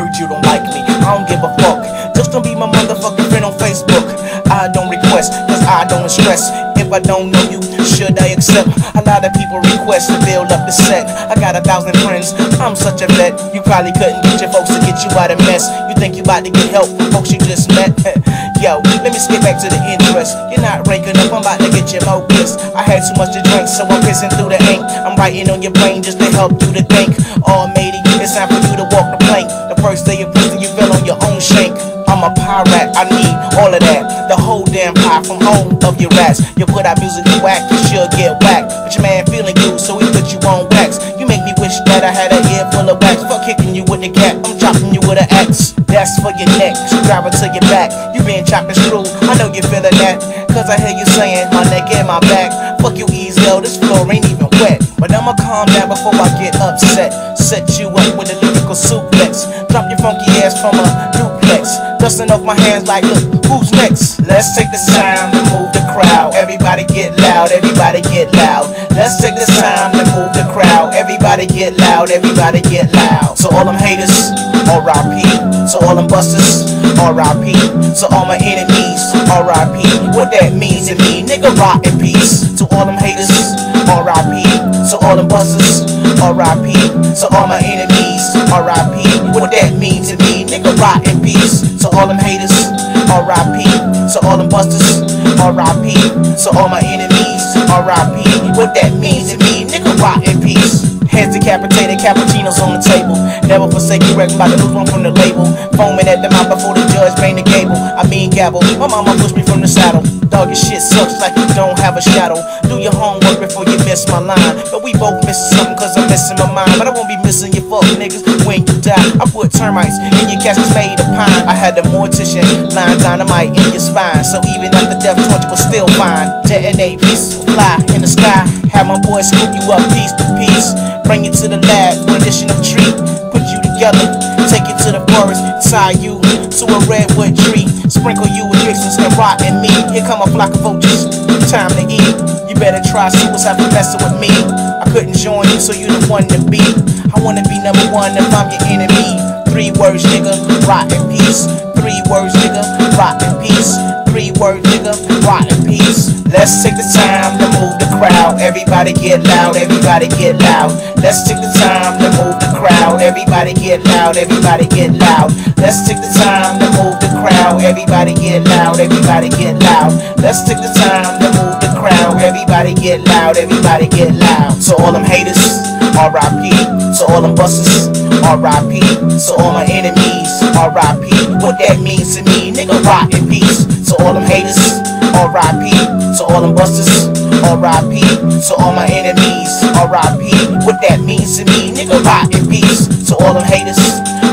heard you don't like me, I don't give a fuck. Just don't be my motherfucking friend on Facebook. I don't request, cause I don't stress. If I don't know you, should I accept? A lot of people request to build up the set. I got 1,000 friends, I'm such a vet. You probably couldn't get your folks to get you out of mess. You think you about to get help from folks you just met? Yo, let me skip back to the interest. You're not ranking up, I'm about to get you more pissed. I had too much to drink, so I'm pissing through the ink. I'm writing on your brain just to help you to think. Oh matey, it's time for you to walk the plank. The first day of prison you fell on your own shank. I'm a pirate, I need all of that. The whole damn pie from home of your rats. You put out music to whack, you should get whacked. But your man feeling you, so he put you on wax. You make me wish that I had an ear full of wax. Fuck kicking you with the cat, I'm dropping you with an axe. That's for your neck, drive it to your back. You been chopped and screwed, I know you feeling that. Cause I hear you saying, my neck and my back. Fuck you easy, yo, this floor ain't even wet. But I'ma calm down before I get upset. Set you up with a lyrical suplex. Drop your funky ass from a duplex. Dusting off my hands like, look, who's next? Let's take this time to move the crowd. Everybody get loud, everybody get loud. Let's take this time to move the crowd. Everybody get loud, everybody get loud. So all them haters, R.I.P. So all them busters, R.I.P. So all my enemies, R.I.P. What that means to me, nigga, rock in peace. To all them haters, R.I.P. So all them busters, R.I.P. So all my enemies, R.I.P. What that means to me, nigga, rock in peace. So all them haters, R.I.P. So all them busters, R.I.P. So all my enemies, R.I.P. What that means to me, nigga, rock in peace. Heads decapitated, cappuccinos on the table. Never forsake you, record by the lose one from the label. Foaming at the mouth before the judge bang the gable. I mean gavel, my mama pushed me from the saddle. Dog, your shit sucks like you don't have a shadow. Do your homework before you miss my line. But we both missing something cause I'm missing my mind. But I won't be missing your fuck niggas when you die. I put termites in your caskets made of pine. I had the mortician line dynamite in your spine. So even after death 20 was still fine. Detonate, pieces will fly in the sky. Have my boys scoop you up piece to piece. Bring you to the lab, one addition of treat. Put you together, take you to the forest, tie you to a redwood tree. Sprinkle you with vixens and rotten meat. Here come a flock of vultures, time to eat. You better try suicide for messing with me. I couldn't join you, so you the one to be. I wanna be number one if I'm your enemy. 3 words, nigga, rot in peace. 3 words, nigga, rot in peace. 3 words, nigga, rot in peace. Let's take the time to move the crowd. Everybody get loud, everybody get loud. Let's take the time to move the crowd. Everybody get loud, everybody get loud. Let's take the time to move the crowd. Everybody get loud, everybody get loud. Let's take the time to move the crowd. Everybody get loud, everybody get loud. So all them haters, R.I.P. So all them busters, R.I.P. So all my enemies, R.I.P. What that means to me, nigga, rock in peace. So all them haters, R.I.P. So all them busters, R.I.P. So all my enemies, R.I.P. What that means to me, nigga, rock in peace. So all them haters,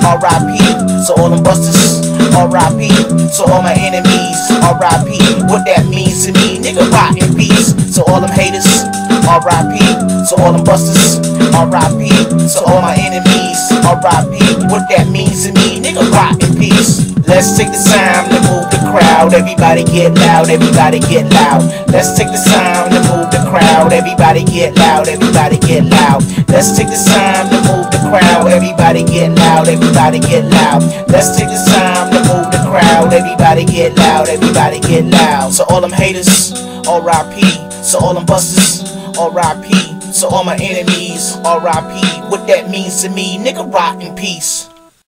R.I.P. So all them busters, R.I.P. So all my enemies, R.I.P. What that means to me, nigga, rock in peace. So all them haters, R.I.P. So all them busters, R.I.P. So all my enemies, R.I.P. What that means to me, nigga, rock in peace. Let's take the time to move the crowd. Everybody get loud, everybody get loud. Let's take the time to move the crowd. Everybody get loud, everybody get loud. Let's take the time to move the crowd. Everybody get loud, everybody get loud. Let's take the time to move the crowd. Everybody get loud, everybody get loud. So all them haters, R.I.P. So all them busters, R.I.P. So all my enemies, R.I.P. What that means to me, nigga, rock in peace.